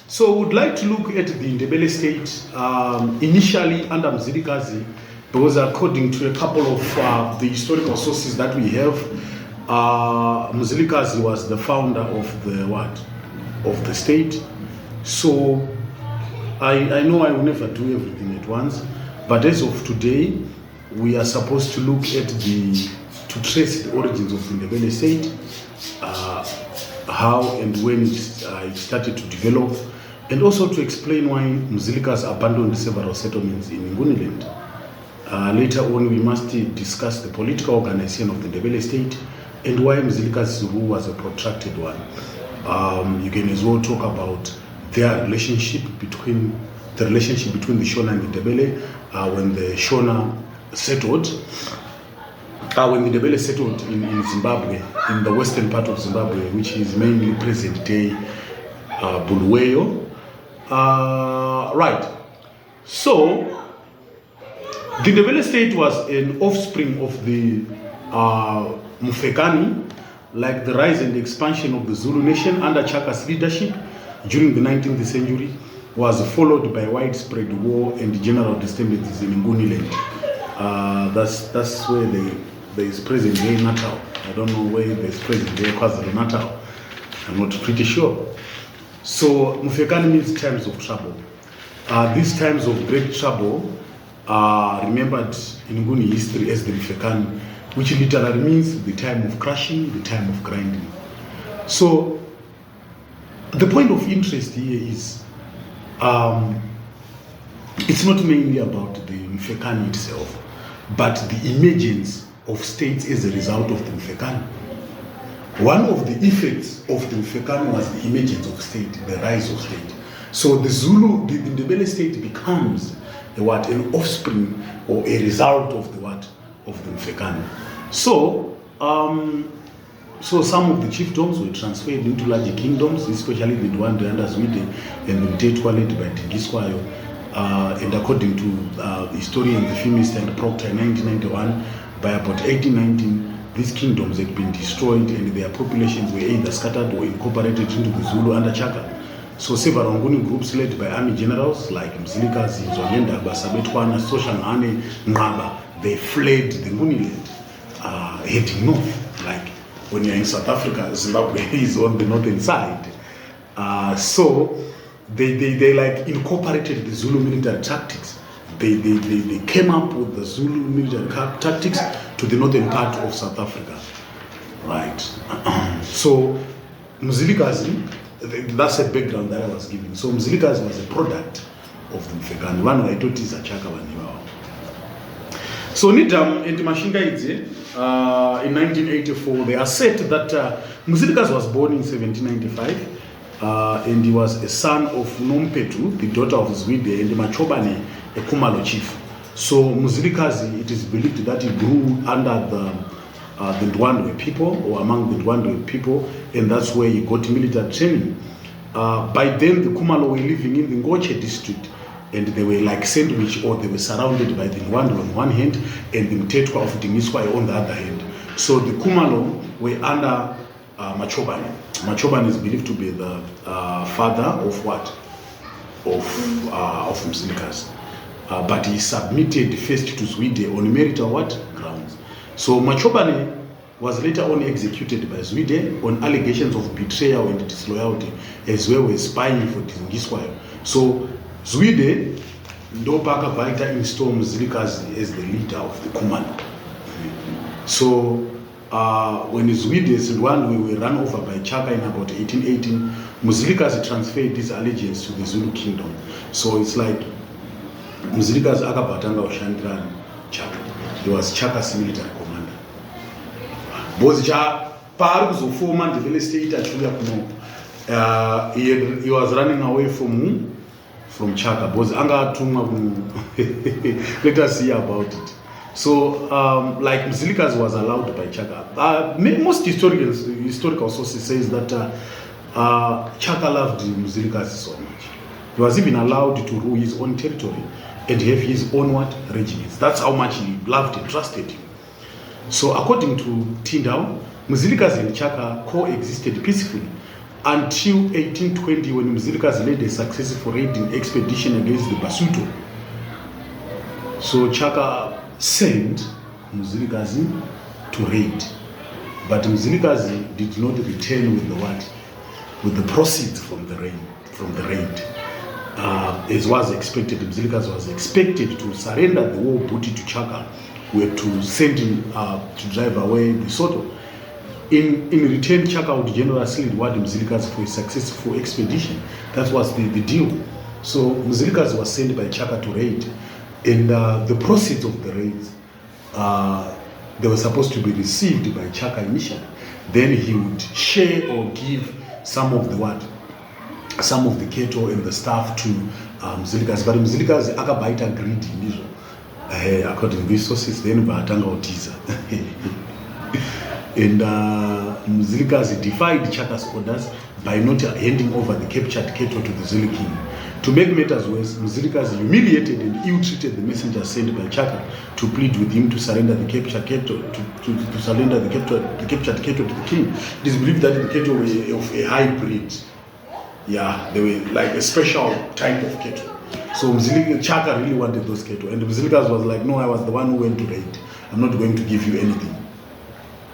So we'd like to look at the Ndebele state initially under Mzilikazi, because according to a couple of the historical sources that we have, Mzilikazi was the founder of the of the state. So I know I will never do everything at once, but as of today, we are supposed to look at to trace the origins of the Ndebele state, how and when it started to develop, and also to explain why Mzilikas abandoned several settlements in Nguniland. Later on, we must discuss the political organization of the Ndebele state and why Mzilika's rule was a protracted one. You can as well talk about their relationship between the Shona and the Ndebele when the Shona settled. When the Ndebele settled in Zimbabwe, in the western part of Zimbabwe, which is mainly present-day Bulawayo. Right. So, the Ndebele state was an offspring of the Mufekani, like the rise and expansion of the Zulu nation under Chaka's leadership during the 19th century was followed by widespread war and general disturbances in Nguniland. That's where there is present day Natal. I don't know where there is present day KwaZulu-Natal. I'm not pretty sure. So Mufekani means times of trouble. These times of great trouble are remembered in Nguni history as the Mufekani, which literally means the time of crushing, the time of grinding. So the point of interest here is it's not mainly about the Mufekani itself, but the emergence of states as a result of the Mufekani. One of the effects of the Mufekani was the emergence of state, the rise of state. So the Ndebele state becomes an offspring or a result of the Mufekani. So, so some of the chiefdoms were transferred into larger kingdoms, especially the Ndwandwe under Zwide and the Mtetwa led by Dingiswayo. And according to historian, the Phimist and Proctor in 1991, by about 1819, these kingdoms had been destroyed and their populations were either scattered or incorporated into the Zulu under Chaka. So several Nguni groups led by army generals like Mzilikazi, Zonyenda, Basabetwana, Soshangane, Ngaba, they fled the Nguniland, heading north. Like when you're in South Africa, Zimbabwe is on the northern side. So they like incorporated the Zulu military tactics. They came up with the Zulu military tactics to the northern part of South Africa. Right. So Mzilikazi, that's a background that I was giving. So Mzilikazi was a product of the Mufekani. One I thought is a Chaka Waniwao. So Nidam and Mashingaidze, in 1984, they assert that Mzilikazi was born in 1795. And he was a son of Nompetu, the daughter of Zwide, and Machobane, a Kumalo chief. So Mzilikazi, it is believed that he grew under the Ndwandwe people, or among the Ndwandwe people, and that's where he got military training. By then, the Kumalo were living in the Ngoche district, and they were like sandwiched, or they were surrounded by the Ndwandwe on one hand, and the Mtetwa of Dingiswayo on the other hand. So the Kumalo were under Machobane. Machobane is believed to be the father of Of Mzilikazi. But he submitted first to Zwide on marital grounds. So Machobane was later on executed by Zwide on allegations of betrayal and disloyalty, as well as spying for Dingiswayo. So Zwide, Ndopaka Vaita installed Mzilikazi as the leader of the Kumalo. So when Zwide and one we were run over by Chaka in about 1818, Mzilikazi transferred his allegiance to the Zulu kingdom. So it's like Mzilikazi akabatanga ushandira Chaka. He was Chaka's military commander. Bozja pari kuzofoma Ndebele state achuya kuno. He was running away from Chaka. Bozi anga atumwa let us see about it. So, like Mzilikazi was allowed by Chaka. Most historical sources says that Chaka loved Mzilikazi so much. He was even allowed to rule his own territory and have his own regiments. That's how much he loved and trusted him. So, according to Tindau, Mzilikazi and Chaka coexisted peacefully until 1820 when Mzilikazi led a successful raiding expedition against the Basuto. So Chaka sent Mzilikazi to raid, but Mzilikazi did not return with the what? With the proceeds from the raid. As was expected, Mzilikazi was expected to surrender the war booty to Chaka, who had to send him to drive away the Soto. In return, Chaka would generously reward Mzilikazi for a successful expedition. That was the deal. So Mzilikazi was sent by Chaka to raid, and the proceeds of the raids, they were supposed to be received by Chaka initially. Then he would share or give some of the cattle and the stuff to Mzilikazi. But Mzilikazi akabaita greedy ndizo, according to these sources, then vaatanga utiza. And Mzilikazi defied Chaka's orders by not handing over the captured cattle to the Zulu king. To make matters worse, Mzilikazi humiliated and ill-treated the messenger sent by Chaka to plead with him to surrender the captured cattle to surrender the captured cattle to the king. It is believed that the cattle were of a high breed. Yeah, they were like a special type of cattle. So Chaka really wanted those cattle, and Mzilikazi was like, no, I was the one who went to raid. I'm not going to give you anything.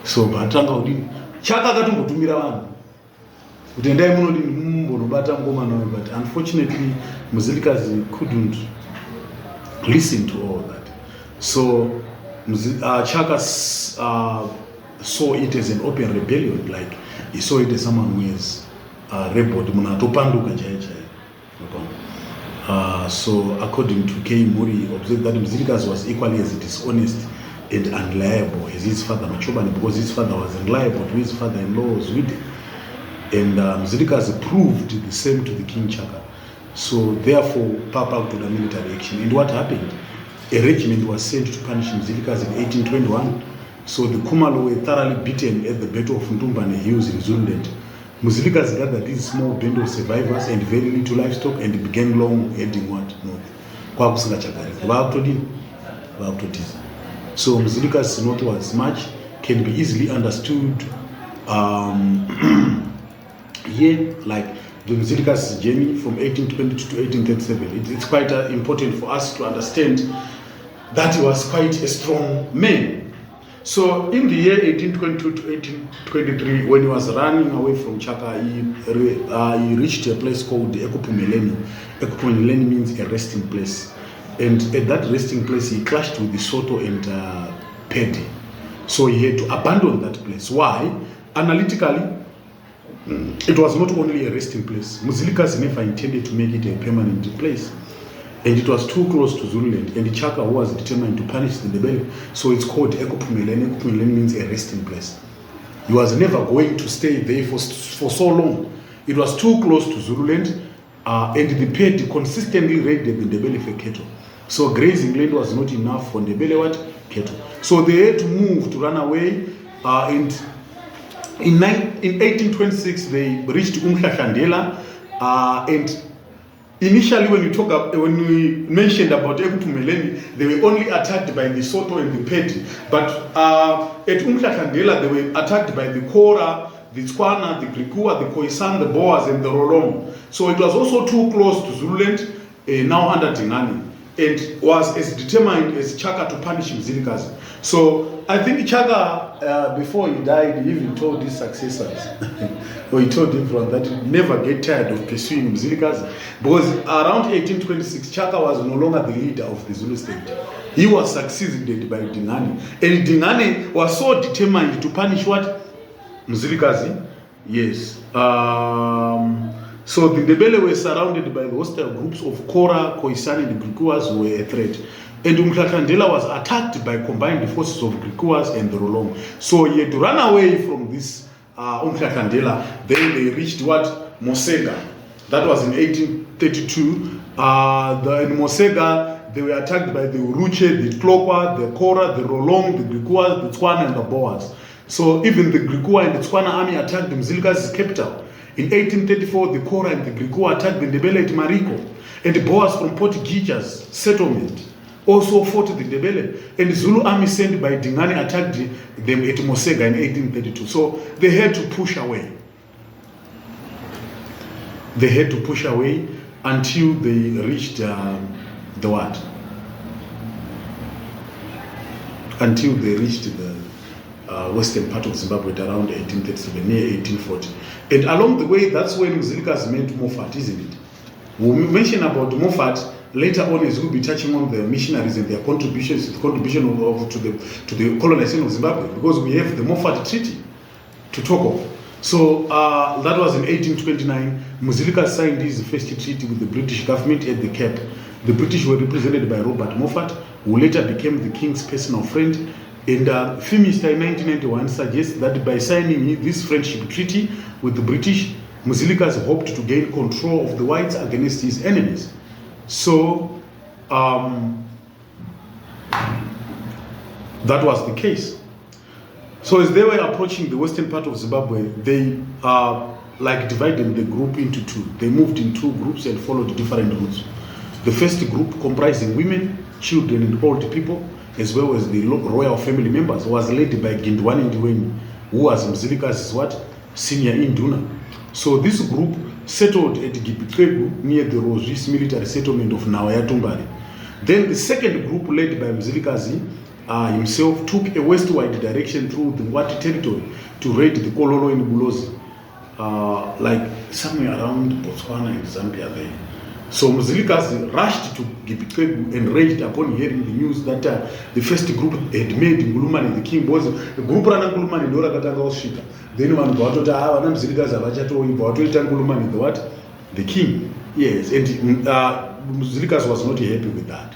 So batanga udini Chaka akatongotumira vanhu kuti endai munodini mumbonobata ngoma nayo, but unfortunately Mzilikazi couldn't listen to all that. So Chaka saw it as an open rebellion, like he saw it as someone who is rebelled, munatopanduka chaichai. So according to K. Muri, observed that Mzilikazi was equally as dishonest and unreliable as his father Machobani, because his father was unreliable to his father-in-law Zwide. And Mzilikazi proved the same to the King Chaka. So therefore, Papa took a military action. And what happened? A regiment was sent to punish Mzilikazi in 1821. So the Kumalo were thoroughly beaten at the Battle of Ntumbane Hills in Zululand. Mzilikazi gathered this small band of survivors and very little livestock and began long heading what? North. So Mzilikazi's northwards march can be easily understood here, like the Mzilikazi's journey from 1820 to 1837. It's quite important for us to understand that he was quite a strong man. So in the year 1822 to 1823, when he was running away from Chaka, he reached a place called Ekupumeleni. Ekupumeleni means a resting place. And at that resting place, he clashed with the Soto and Pedi. So he had to abandon that place. Why? Analytically, it was not only a resting place. Mzilikazi never intended to make it a permanent place. And it was too close to Zululand. And the Chaka was determined to punish the Ndebele. So it's called Ekupumeleni. Ekupumeleni means a resting place. He was never going to stay there for so long. It was too close to Zululand. And the Pedi consistently raided the Ndebele for cattle. So grazing land was not enough for Ndebele cattle. So they had to move, to run away. And in 1826, they reached Umhlahlandela. And initially, when we mentioned about Ekupumeleni, they were only attacked by the Soto and the Pedi. But at Umhlahlandela, they were attacked by the Kora, the Tswana, the Grikua, the Khoisan, the Boers, and the Rolong. So it was also too close to Zululand, now under Dingane, and was as determined as Chaka to punish Mzilikazi. So I think Chaka, before he died, he even told his successors, or he told everyone that he never get tired of pursuing Mzilikazi, because around 1826, Chaka was no longer the leader of the Zulu state. He was succeeded by Dingane, and Dingane was so determined to punish what? Mzilikazi. Yes. So the Ndebele were surrounded by the hostile groups of Kora, Khoisan, and the Grikuas who were a threat. And Umhlahlandela was attacked by combined forces of Grikuas and the Rolong. So he had to run away from this Umhlahlandela. Then they reached what? Mosega. That was in 1832. In Mosega, they were attacked by the Uruche, the Tlokwa, the Kora, the Rolong, the Grikuas, the Tswana, and the Boers. So even the Grikua and the Tswana army attacked the Mzilikazi's capital. In 1834, the Kora and the Grikua attacked the Ndebele at Mariko. And the Boers from Port Gija's settlement also fought the Ndebele. And the Zulu army sent by Dingane attacked them at Mosega in 1832. So they had to push away. they had to push away until they reached the what? Until they reached the western part of Zimbabwe at around 1837, near 1840. And along the way, that's when Mzilikazi met Moffat, isn't it? We'll mention about Moffat later on, as we'll be touching on the missionaries and their contributions, the contribution to the colonization of Zimbabwe, because we have the Moffat Treaty to talk of. So that was in 1829. Mzilikazi signed his first treaty with the British government at the Cape. The British were represented by Robert Moffat, who later became the king's personal friend. And Phimister in 1991 suggests that by signing this friendship treaty with the British, Mzilikazi hoped to gain control of the whites against his enemies. So that was the case. So as they were approaching the western part of Zimbabwe, they like divided the group into two. They moved in two groups and followed different routes. The first group, comprising women, children, and old people, as well as the royal family members, was led by Gindwani Ndiweni, who was Mzilikazi's what? Senior induna. So this group settled at Gibitrebu near the Rosris military settlement of Nawayatumbari. Then the second group, led by Mzilikazi himself, took a westward direction through the Wati territory to raid the Kololo in Bulozi, like somewhere around Botswana and Zambia there. So Mzilikazi rushed to Gibitrebu and raged upon hearing the news that the first group had made Ngulumani the king. Was the group ran Ngulumani Dora Katanga Oshika. Then one got to Mzilikazi Abachato Ngulumani the what? The king. Yes, and Mzilikazi was not happy with that.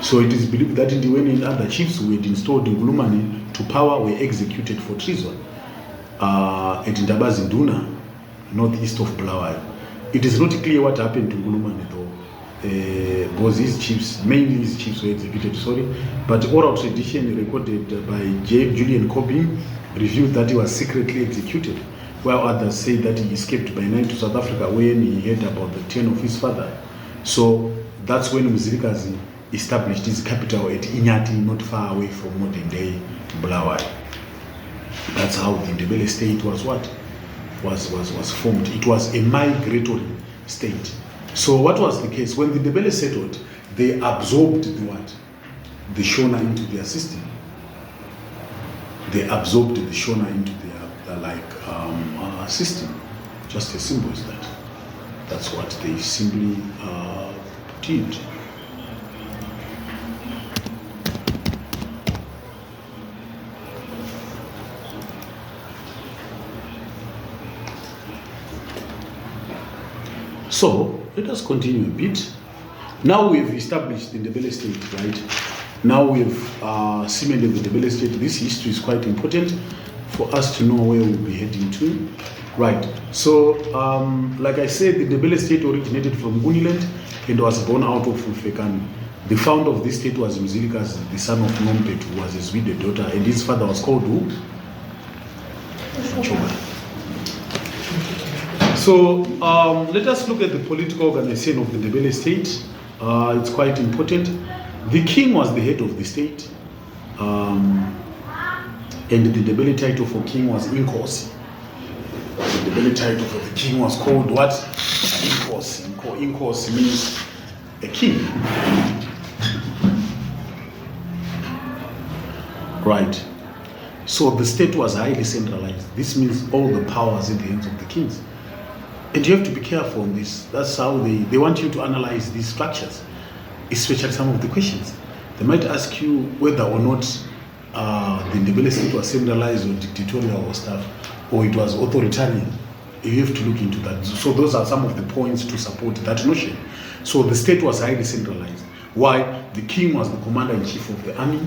So it is believed that Ndiweni and other chiefs who had installed Ngulumani to power were executed for treason at Ndabazi Nduna, northeast of Bulawayo. It is not clear what happened to Ngulumani though, because his chiefs, mainly his chiefs were executed, but oral tradition recorded by J. Julian Cobbing revealed that he was secretly executed, while others say that he escaped by night to South Africa when he heard about the turn of his father. So that's when Mzilikazi established his capital at Inyati, not far away from modern day Bulawayo. That's how the Ndebele state was what? Was formed. It was a migratory state. So what was the case? When the Ndebele settled, they absorbed the what? The Shona into their system. They absorbed the Shona into their system. Just as simple as that. That's what they simply did. So let us continue a bit. Now we've established the Ndebele state, right? Now we've cemented the Ndebele state. This history is quite important for us to know where we'll be heading to, right? So, like I said, the Ndebele state originated from Guniland and was born out of Mfekani. The founder of this state was Mzilikazi, the son of Nombet, who was his widowed daughter, and his father was called who? Choba. So let us look at the political organization of the Ndebele state. It's quite important. The king was the head of the state, and the Ndebele title for king was Inkosi. The Ndebele title for the king was called what? Inkosi. Inkosi means a king. Right. So the state was highly centralized. This means all the powers in the hands of the kings. And you have to be careful on this. That's how they want you to analyze these structures, especially some of the questions. They might ask you whether or not the Ndebele state was centralized or dictatorial or stuff, or it was authoritarian. You have to look into that. So those are some of the points to support that notion. So the state was highly centralized. Why? The king was the commander-in-chief of the army.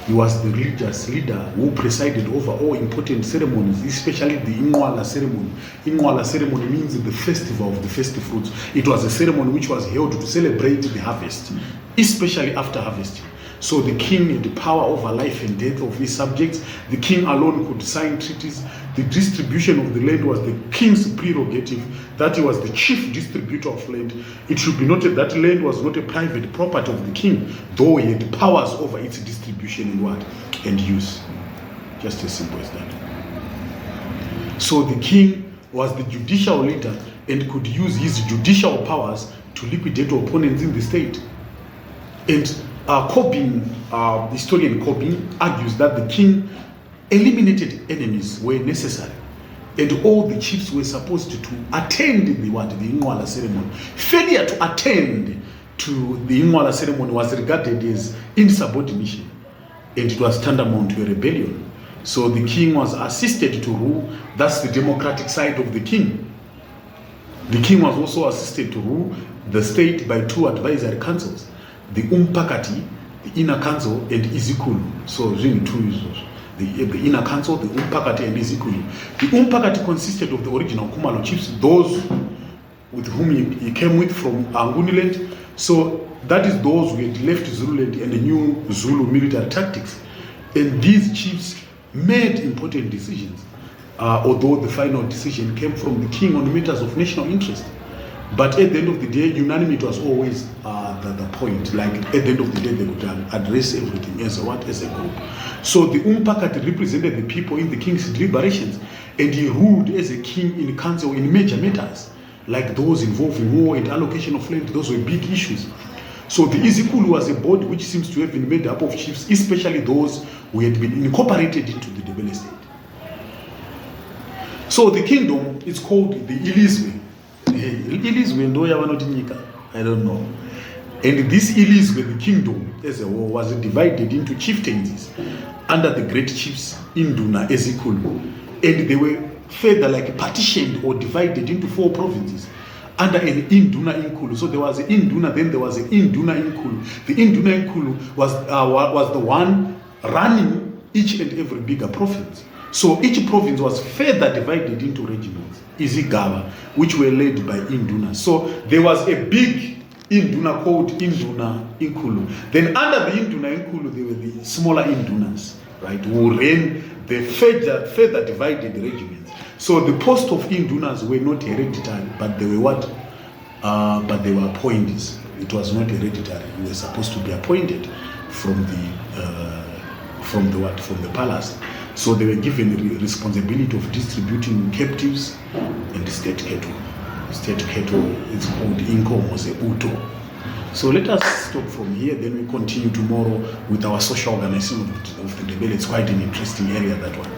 He was the religious leader who presided over all important ceremonies, especially the Inwala ceremony. Inwala ceremony means the festival of the first fruits. It was a ceremony which was held to celebrate the harvest, especially after harvesting. So the king had the power over life and death of his subjects. The king alone could sign treaties. The distribution of the land was the king's prerogative, that he was the chief distributor of land. It should be noted that land was not a private property of the king, though he had powers over its distribution and use. Just as simple as that. So the king was the judicial leader and could use his judicial powers to liquidate opponents in the state. And historian Corbyn argues that the king eliminated enemies where necessary, and all the chiefs were supposed to attend the Inwala ceremony. Failure to attend to the Inwala ceremony was regarded as insubordination, and it was tantamount to a rebellion. So the king was assisted to rule. That's the democratic side of the king. The king was also assisted to rule the state by two advisory councils, the Umpakati, the Inner Council, and Izikulu. So really two users. The Inner Council, the Umpakati, and Izikulu. The Umpakati consisted of the original Kumalo chiefs, those with whom he came with from Anguniland. So that is those who had left Zululand and the new Zulu military tactics. And these chiefs made important decisions, although the final decision came from the king on matters of national interest. But at the end of the day, unanimity was always the point. Like at the end of the day, they would address everything as a group. So the Umpakati represented the people in the king's deliberations, and he ruled as a king in council in major matters, like those involving war and allocation of land. Those were big issues. So the Izikulu was a body which seems to have been made up of chiefs, especially those who had been incorporated into the Ndebele state. So the kingdom is called the Ilizwe. I don't know. And this Ilizwe, the kingdom as a whole, was divided into chieftaincies under the great chiefs Induna, Ezikulu. And they were further like partitioned or divided into 4 provinces under an Induna Inkulu. So there was an Induna, then there was an Induna Inkulu. The Induna Inkulu was the one running each and every bigger province. So each province was further divided into regiments, Izigaba, which were led by Induna. So there was a big Induna called Induna Inkulu. Then under the Induna Inkulu, there were the smaller Indunas, right, who ran the further divided regiments. So the post of Indunas were not hereditary, but they were what? But they were appointees. It was not hereditary. You were supposed to be appointed from the palace. So they were given the responsibility of distributing captives and state cattle. State cattle is called Inkomo Uto. So let us stop from here, then we continue tomorrow with our social organization of the Ndebele. It's quite an interesting area, that one.